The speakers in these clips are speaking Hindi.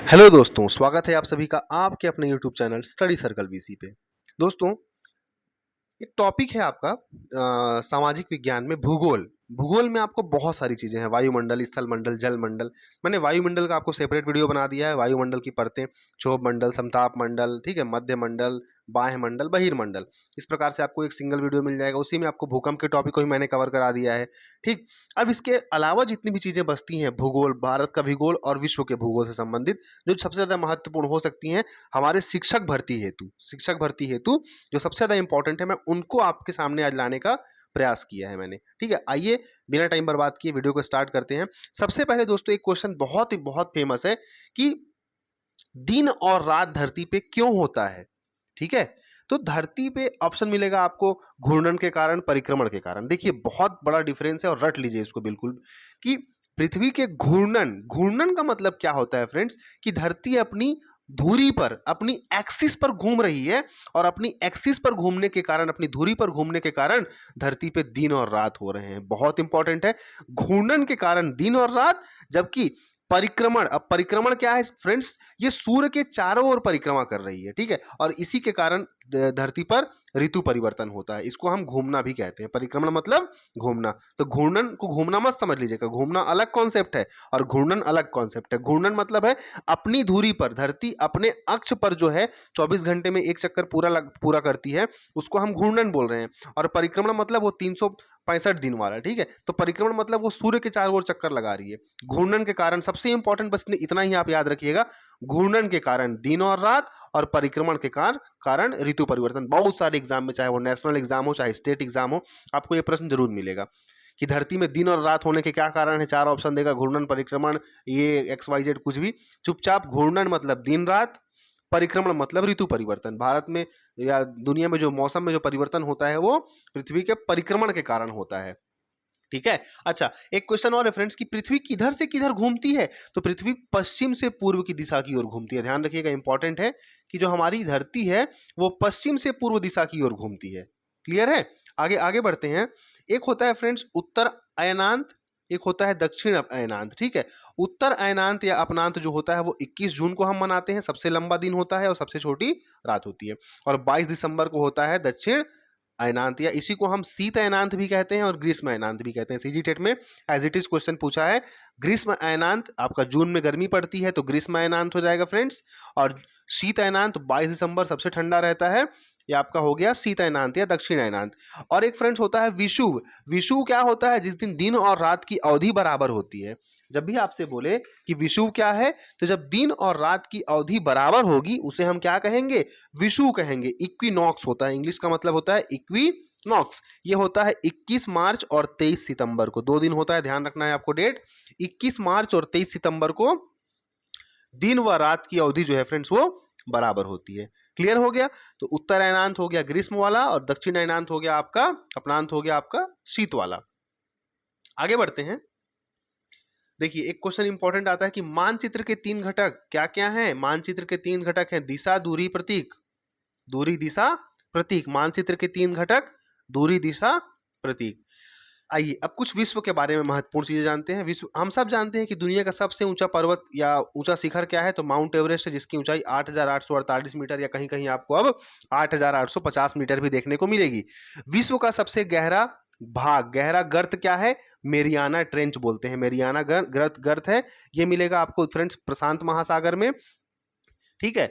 हेलो दोस्तों, स्वागत है आप सभी का आपके अपने YouTube channel study circle VC पे। दोस्तों, एक टॉपिक है आपका सामाजिक विज्ञान में भूगोल। भूगोल में आपको बहुत सारी चीजें हैं, वायुमंडल, स्थल मंडल, जल मंडल। मैंने वायुमंडल का आपको सेपरेट वीडियो बना दिया है। वायुमंडल की परतें, क्षोभ मंडल, समताप मंडल, ठीक है, मध्य मंडल, बाह्य मंडल, बहिर्मंडल। इस प्रकार से आपको एक सिंगल वीडियो मिल जाएगा। उसी में आपको भूकंप के टॉपिक को ही मैंने कवर करा दिया है। ठीक। अब इसके अलावा जितनी भी चीजें बचती हैं, भूगोल, भारत का भूगोल और विश्व के भूगोल से संबंधित, जो सबसे ज्यादा महत्वपूर्ण हो सकती हैं हमारे शिक्षक भर्ती हेतु जो सबसे ज़्यादा इंपॉर्टेंट है, मैं उनको आपके सामने आज लाने का प्रयास किया है मैंने। ठीक है, आइए बिना टाइम बर्बाद किए वीडियो को स्टार्ट करते हैं। सबसे पहले दोस्तों, एक क्वेश्चन बहुत ही बहुत फेमस है कि दिन और रात धरती पे क्यों होता है। ठीक है, तो धरती पे ऑप्शन मिलेगा आपको घूर्णन के कारण, परिक्रमण के कारण। देखिए, बहुत बड़ा डिफरेंस है और रट लीजिए इसको बिल्कुल कि पृथ्वी के घूर्णन, घूर्णन का मतलब क्या होता है फ्रेंड्स, कि धरती अपनी धुरी पर, अपनी एक्सिस पर घूम रही है और अपनी एक्सिस पर घूमने के कारण, अपनी धुरी पर घूमने के कारण धरती पे दिन और रात हो रहे हैं। बहुत इंपॉर्टेंट है, घूर्णन के कारण दिन और रात, जबकि परिक्रमण, अब परिक्रमण क्या है फ्रेंड्स, ये सूर्य के चारों ओर परिक्रमा कर रही है। ठीक है, और इसी के कारण धरती पर ऋतु परिवर्तन होता है। इसको हम घूमना भी कहते हैं। परिक्रमण मतलब घूमना। तो घूर्णन को घूमना मत समझ लीजिएगा, घूमना अलग कॉन्सेप्ट है और घूर्णन अलग कॉन्सेप्ट है। घूर्णन मतलब है अपनी धुरी पर, धरती अपने अक्ष पर जो है 24 घंटे में एक चक्कर पूरा करती है, उसको हम घूर्णन बोल रहे हैं। और परिक्रमण मतलब वो 365 दिन वाला। ठीक है, तो परिक्रमण मतलब वो सूर्य के चारों ओर चक्कर लगा रही है। घूर्णन के कारण सबसे इंपॉर्टेंट बस इतना ही आप याद रखिएगा, घूर्णन के कारण दिन और रात, और परिक्रमण के कारण ऋतु परिवर्तन। बहुत सारे एग्जाम में, चाहे वो नेशनल एग्जाम हो चाहे स्टेट एग्जाम हो, आपको ये प्रश्न जरूर मिलेगा कि धरती में दिन और रात होने के क्या कारण है। 4 ऑप्शन देगा, घूर्णन, परिक्रमण, ये XYZ कुछ भी। चुपचाप घूर्णन मतलब दिन रात, परिक्रमण मतलब ऋतु परिवर्तन। भारत में या दुनिया में जो मौसम में जो परिवर्तन होता है वो पृथ्वी के परिक्रमण के कारण होता है। ठीक है, अच्छा, एक क्वेश्चन और है फ्रेंड्स कि पृथ्वी किधर से किधर घूमती है। तो पृथ्वी पश्चिम से पूर्व की दिशा की ओर घूमती है। ध्यान रखिएगा, इंपॉर्टेंट है कि जो हमारी धरती है वो पश्चिम से पूर्व दिशा की ओर घूमती है। क्लियर है, आगे आगे बढ़ते हैं। एक होता है फ्रेंड्स उत्तर अयनांत, एक होता है दक्षिण अयनांत। ठीक है, उत्तर अयनांत या अपनांत जो होता है वो 21 जून को हम मनाते हैं, सबसे लंबा दिन होता है और सबसे छोटी रात होती है। और 22 दिसंबर को होता है दक्षिण अयनांत, या इसी को हम शीत अयनांत भी कहते हैं और ग्रीष्म अयनांत भी कहते हैं। सीजी टेट में एज इट इज क्वेश्चन पूछा है, ग्रीष्म अयनांत आपका जून में गर्मी पड़ती है तो ग्रीष्म अयनांत हो जाएगा फ्रेंड्स, और शीत अयनांत 22 दिसंबर सबसे ठंडा रहता है, ये आपका हो गया शीत अयनांत या दक्षिण अयनांत। और एक फ्रेंड्स होता है विषुव। विषुव क्या होता है, जिस दिन और रात की अवधि बराबर होती है। जब भी आपसे बोले कि विषुव क्या है, तो जब दिन और रात की अवधि बराबर होगी उसे हम क्या कहेंगे, विषुव कहेंगे। इक्विनॉक्स होता है, इंग्लिश का मतलब होता है इक्विनॉक्स। ये होता है 21 मार्च और 23 सितंबर को, 2 दिन होता है, ध्यान रखना है आपको डेट। 21 मार्च और 23 सितंबर को दिन व रात की अवधि जो है फ्रेंड्स वो बराबर होती है। क्लियर हो गया, तो उत्तर अयनांत हो गया ग्रीष्म वाला और दक्षिण अयनांत हो गया आपका, अपनांत हो गया आपका शीत वाला। आगे बढ़ते हैं। देखिए, एक क्वेश्चन इंपॉर्टेंट आता है कि मानचित्र के 3 घटक क्या क्या हैं। मानचित्र के 3 घटक हैं दिशा, दूरी, प्रतीक। दूरी, दिशा, प्रतीक। मानचित्र के 3 घटक, दूरी, दिशा, प्रतीक। आइए अब कुछ विश्व के बारे में महत्वपूर्ण चीजें जानते हैं। विश्व, हम सब जानते हैं कि दुनिया का सबसे ऊंचा पर्वत या ऊंचा शिखर क्या है, तो माउंट एवरेस्ट है, जिसकी ऊंचाई 8,848 मीटर, या कहीं कहीं आपको अब 8,850 मीटर भी देखने को मिलेगी। विश्व का सबसे गहरा भाग, गहरा गर्त क्या है, मेरियाना ट्रेंच बोलते हैं। मेरियाना गर्त है, ये मिलेगा आपको फ्रेंड्स प्रशांत महासागर में। ठीक है,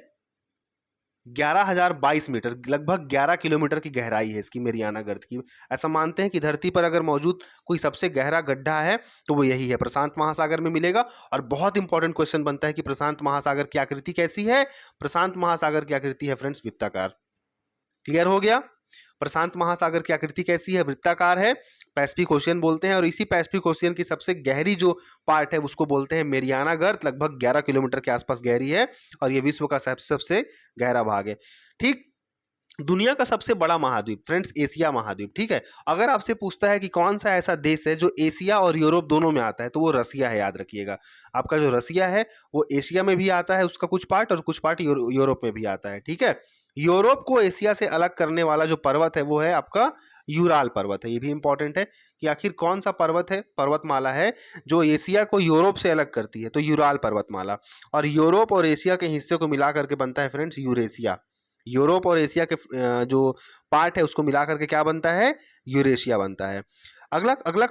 11,022 मीटर, लगभग 11 किलोमीटर की गहराई है इसकी, मेरियाना गर्त की। ऐसा मानते हैं कि धरती पर अगर मौजूद कोई सबसे गहरा गड्ढा है तो वो यही है, प्रशांत महासागर में मिलेगा। और बहुत इंपॉर्टेंट क्वेश्चन बनता है कि प्रशांत महासागर की आकृति कैसी है। प्रशांत महासागर की आकृति है फ्रेंड्स वृत्ताकार। क्लियर हो गया, प्रशांत महासागर की आकृति कैसी है, वृत्ताकार है। पैसिफिक ओशियन बोलते हैं, और इसी पैसिफिक ओशियन की सबसे गहरी जो पार्ट है उसको बोलते हैं मेरियाना गर्त, लगभग 11 किलोमीटर के आसपास गहरी है, और ये विश्व का सबसे गहरा भाग है। ठीक, दुनिया का सबसे बड़ा महाद्वीप फ्रेंड्स एशिया महाद्वीप। ठीक है, अगर आपसे पूछता है कि कौन सा ऐसा देश है जो एशिया और यूरोप दोनों में आता है, तो वो रसिया है, याद रखिएगा। आपका जो रसिया है वो एशिया में भी आता है उसका कुछ पार्ट, और कुछ पार्ट यूरोप में भी आता है। ठीक है, यूरोप को एशिया से अलग करने वाला जो पर्वत है वो है आपका यूराल पर्वत है। ये भी इंपॉर्टेंट है कि आखिर कौन सा पर्वत है, पर्वतमाला है जो एशिया को यूरोप से अलग करती है, तो यूराल पर्वतमाला। और यूरोप और एशिया के हिस्से को मिला करके बनता है फ्रेंड्स यूरेशिया। यूरोप और एशिया के जो पार्ट है उसको मिला करके क्या बनता है, यूरेशिया बनता है। अगला अगला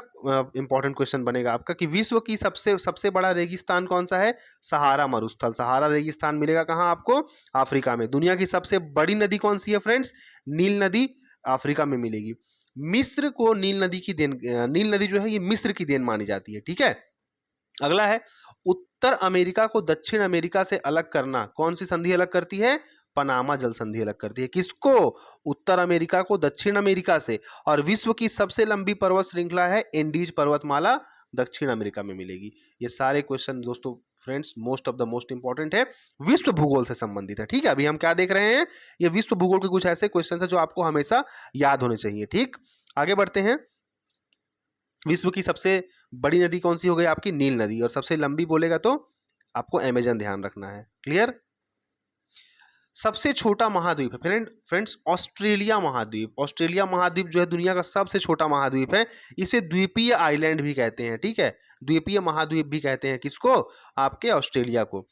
इंपॉर्टेंट क्वेश्चन बनेगा आपका कि विश्व की सबसे सबसे बड़ा रेगिस्तान कौन सा है, सहारा मरुस्थल। सहारा रेगिस्तान मिलेगा कहाँ आपको, अफ्रीका में। दुनिया की सबसे बड़ी नदी कौन सी है फ्रेंड्स, नील नदी अफ्रीका में मिलेगी। मिस्र को नील नदी की देन, नील नदी जो है ये मिस्र की देन मानी जाती है, ठीक है। अगला है उत्तर अमेरिका को दक्षिण अमेरिका से अलग करना, कौन सी संधि अलग करती है, पनामा जल संधि अलग करती है। किसको, उत्तर अमेरिका को दक्षिण अमेरिका से। और विश्व की सबसे लंबी पर्वत श्रृंखला है एंडीज पर्वतमाला, दक्षिण अमेरिका में मिलेगी। ये सारे क्वेश्चन दोस्तों friends most of the most important है, विश्व भूगोल से संबंधित है, ठीक है। अभी हम क्या देख रहे हैं, ये विश्व भूगोल के कुछ ऐसे क्वेश्चन है जो आपको हमेशा याद होने चाहिए, ठीक। आगे बढ़ते हैं। विश्व की सबसे बड़ी नदी कौन सी हो गई आपकी, नील नदी। और सबसे लंबी बोलेगा तो आपको अमेजन ध्यान रखना है, क्लियर। सबसे छोटा महाद्वीप है फ्रेंड्स ऑस्ट्रेलिया महाद्वीप। ऑस्ट्रेलिया महाद्वीप जो है दुनिया का सबसे छोटा महाद्वीप है। इसे द्वीपीय आइलैंड भी कहते हैं, ठीक है। द्वीपीय महाद्वीप भी कहते हैं किसको, आपके ऑस्ट्रेलिया को।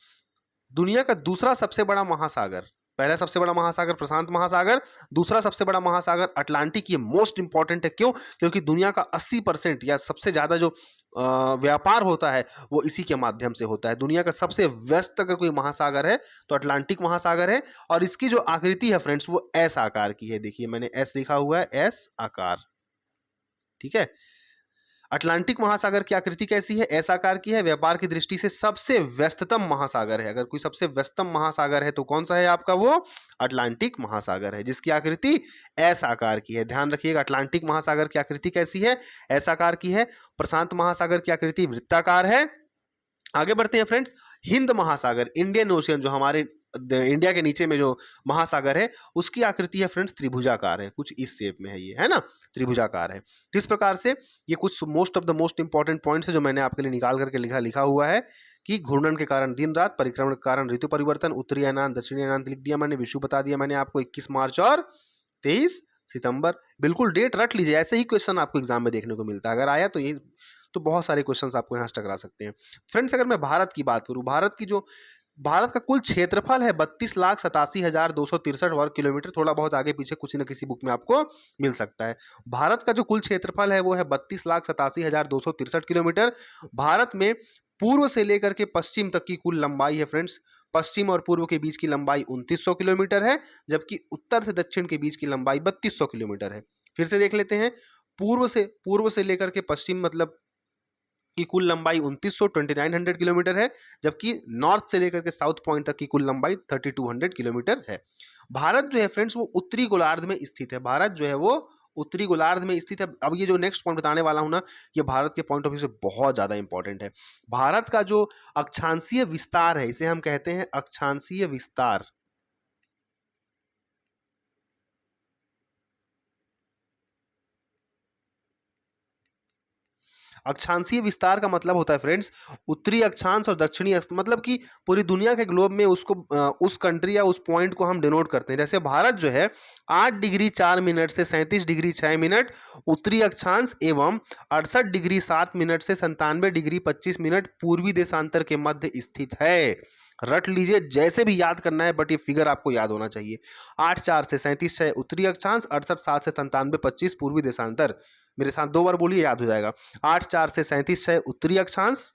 दुनिया का दूसरा सबसे बड़ा महासागर, पहला सबसे बड़ा महासागर प्रशांत महासागर, दूसरा सबसे बड़ा महासागर अटलांटिक। ये मोस्ट इंपॉर्टेंट है, क्यों, क्योंकि दुनिया का 80% या सबसे ज्यादा जो व्यापार होता है वो इसी के माध्यम से होता है। दुनिया का सबसे व्यस्त अगर कोई महासागर है तो अटलांटिक महासागर है। और इसकी जो आकृति है फ्रेंड्स वो एस आकार की है, देखिए मैंने एस लिखा हुआ है, एस आकार, ठीक है। अटलांटिक महासागर की आकृति कैसी है, एस आकार की है। व्यापार की दृष्टि से सबसे व्यस्ततम महासागर है। अगर कोई सबसे व्यस्ततम महासागर है तो कौन सा है आपका, वो अटलांटिक महासागर है, जिसकी आकृति एस आकार की है। ध्यान रखिएगा, अटलांटिक महासागर की आकृति कैसी है, एस आकार की है। प्रशांत महासागर की आकृति वृत्ताकार है। आगे बढ़ते हैं फ्रेंड्स। हिंद महासागर, इंडियन ओशियन, जो हमारे इंडिया के नीचे में जो महासागर है उसकी आकृति है फ्रेंड्स त्रिभुजाकार है, कुछ इस शेप में है ये, है ना, त्रिभुजाकार है। तो इस प्रकार से ये कुछ most of the most important points है जो मैंने आपके लिए निकाल करके लिखा हुआ है कि घूर्णन के कारण दिन रात, परिक्रमण के कारण ऋतु परिवर्तन, उत्तरी अनांत दक्षिणी अनांत लिख दिया मैंने, विषु बता दिया मैंने आपको 21 मार्च और 23 सितंबर। बिल्कुल डेट रट लीजिए, ऐसे ही क्वेश्चन आपको एग्जाम में देखने को मिलता है। अगर आया तो ये तो बहुत सारे क्वेश्चंस आपको यहाँ से टकरा सकते हैं। फ्रेंड्स अगर मैं भारत की बात करूँ, भारत का कुल क्षेत्रफल है 32,87,263 वर्ग किलोमीटर। थोड़ा बहुत आगे पीछे कुछ न किसी बुक में आपको मिल सकता है। भारत का जो कुल क्षेत्रफल है वो है 32,87,263 किलोमीटर। भारत में पूर्व से लेकर के पश्चिम तक की कुल लंबाई है फ्रेंड्स, पश्चिम और पूर्व के बीच की लंबाई 2900 किलोमीटर है, जबकि उत्तर से दक्षिण के बीच की लंबाई 3200 किलोमीटर है। फिर से देख लेते हैं, पूर्व से लेकर के पश्चिम मतलब की कुल लंबाई 2900 किलोमीटर है, जबकि नॉर्थ से लेकर के साउथ पॉइंट तक की कुल लंबाई 3200 किलोमीटर है। भारत जो है फ्रेंड्स वो उत्तरी गोलार्ध में स्थित है। भारत जो है वो उत्तरी गोलार्ध में स्थित है। अब ये जो नेक्स्ट पॉइंट बताने वाला हूं ना, ये भारत के पॉइंट ऑफ व्यू से बहुत ज्यादा इंपॉर्टेंट है। भारत का जो अक्षांशीय विस्तार है इसे हम कहते हैं अक्षांशीय विस्तार। अक्षांशीय विस्तार का मतलब होता है फ्रेंड्स उत्तरी अक्षांश और दक्षिणी अक्ष, मतलब कि पूरी दुनिया के ग्लोब में उसको उस कंट्री या उस पॉइंट को हम डिनोट करते हैं। जैसे भारत जो है 8 डिग्री 4 मिनट से 37 डिग्री 6 मिनट उत्तरी अक्षांश एवं 68 डिग्री 7 मिनट से 97 डिग्री 25 मिनट पूर्वी देशांतर के मध्य स्थित है। रट लीजिए, जैसे भी याद करना है, बट ये फिगर आपको याद होना चाहिए। 8 4 से 37 6 उत्तरी अक्षांश, 68 7 से 97 25 पूर्वी देशांतर। मेरे साथ 2 बार बोलिए, याद हो जाएगा। 8 4 से 37 6 उत्तरी अक्षांश,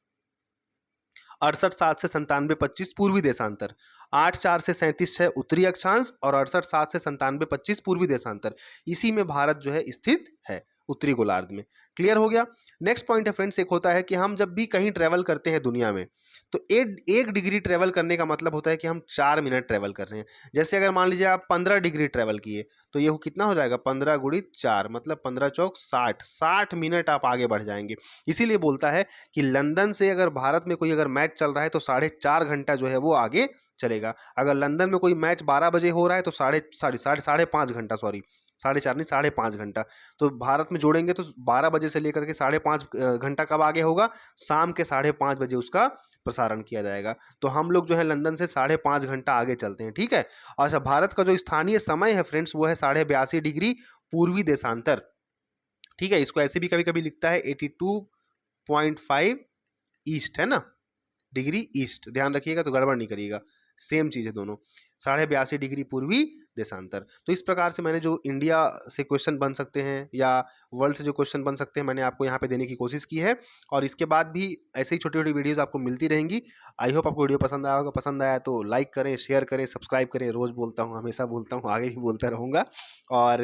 68 7 से 97 25 पूर्वी देशांतर। 8 4 से 37 6 उत्तरी अक्षांश और 68 7 से 97 25 पूर्वी देशांतर। इसी में भारत जो है स्थित है, उत्तरी गोलार्ध में। क्लियर हो गया। नेक्स्ट पॉइंट है फ्रेंड्स, एक होता है कि हम जब भी कहीं ट्रेवल करते हैं दुनिया में तो 1 डिग्री ट्रेवल करने का मतलब होता है कि हम 4 मिनट ट्रेवल कर रहे हैं। जैसे अगर मान लीजिए आप 15 डिग्री ट्रेवल किए तो ये कितना हो जाएगा, 15 गुणित 4 मतलब 15 चौक 60 मिनट आप आगे बढ़ जाएंगे। इसीलिए बोलता है कि लंदन से अगर भारत में कोई अगर मैच चल रहा है तो 4.5 घंटा जो है वो आगे चलेगा। अगर लंदन में कोई मैच 12 बजे हो रहा है तो साढ़े 5 घंटा, सॉरी 4.5 नहीं 5.5 घंटा। तो भारत में जोड़ेंगे तो 12 बजे से लेकर के 5.5 घंटा कब आगे होगा, शाम के 5:30 बजे उसका प्रसारण किया जाएगा। तो हम लोग जो है लंदन से 5.5 घंटा आगे चलते हैं, ठीक है। अच्छा, भारत का जो स्थानीय समय है फ्रेंड्स वो है 82.5 डिग्री पूर्वी देशांतर, ठीक है। इसको ऐसे भी कभी कभी लिखता है 82.5 ईस्ट, है ना, डिग्री ईस्ट, ध्यान रखिएगा तो गड़बड़ नहीं करिएगा, सेम चीज़ है दोनों, 82.5 डिग्री पूर्वी देशांतर। तो इस प्रकार से मैंने जो इंडिया से क्वेश्चन बन सकते हैं या वर्ल्ड से जो क्वेश्चन बन सकते हैं मैंने आपको यहाँ पे देने की कोशिश की है, और इसके बाद भी ऐसे ही छोटी छोटी वीडियोस आपको मिलती रहेंगी। आई होप आपको वीडियो पसंद आया होगा, पसंद आया तो लाइक करें, शेयर करें, सब्सक्राइब करें, रोज़ बोलता हूँ, हमेशा बोलता हूँ, आगे भी बोलता रहूँगा। और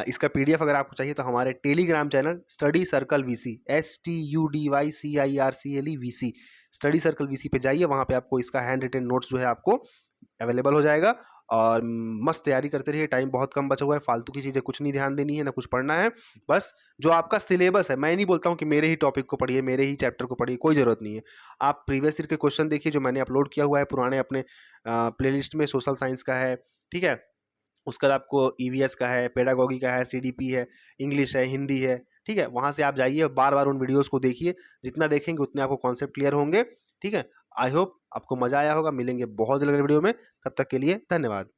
इसका PDF अगर आपको चाहिए तो हमारे Telegram channel study circle VC, STUDYCIRCLE VC, study circle VC पे जाइए, वहाँ पे आपको इसका हैंड रिटन नोट्स जो है आपको अवेलेबल हो जाएगा। और मस्त तैयारी करते रहिए, टाइम बहुत कम बचा हुआ है, फालतू की चीज़ें कुछ नहीं ध्यान देनी है, ना कुछ पढ़ना है, बस जो आपका सिलेबस है। मैं नहीं बोलता हूँ कि मेरे ही टॉपिक को पढ़िए, मेरे ही चैप्टर को पढ़िए, कोई ज़रूरत नहीं है। आप प्रीवियस ईयर के क्वेश्चन देखिए जो मैंने अपलोड किया हुआ है पुराने अपने प्लेलिस्ट में, सोशल साइंस का है, ठीक है, उसके बाद आपको EVS का है, पेडागॉगी का है, CDP है, इंग्लिश है, हिंदी है, ठीक है। वहाँ से आप जाइए, बार बार उन वीडियोज़ को देखिए, जितना देखेंगे उतने आपको कॉन्सेप्ट क्लियर होंगे, ठीक है। आई होप आपको मज़ा आया होगा, मिलेंगे बहुत जल्द वीडियो में, तब तक के लिए धन्यवाद।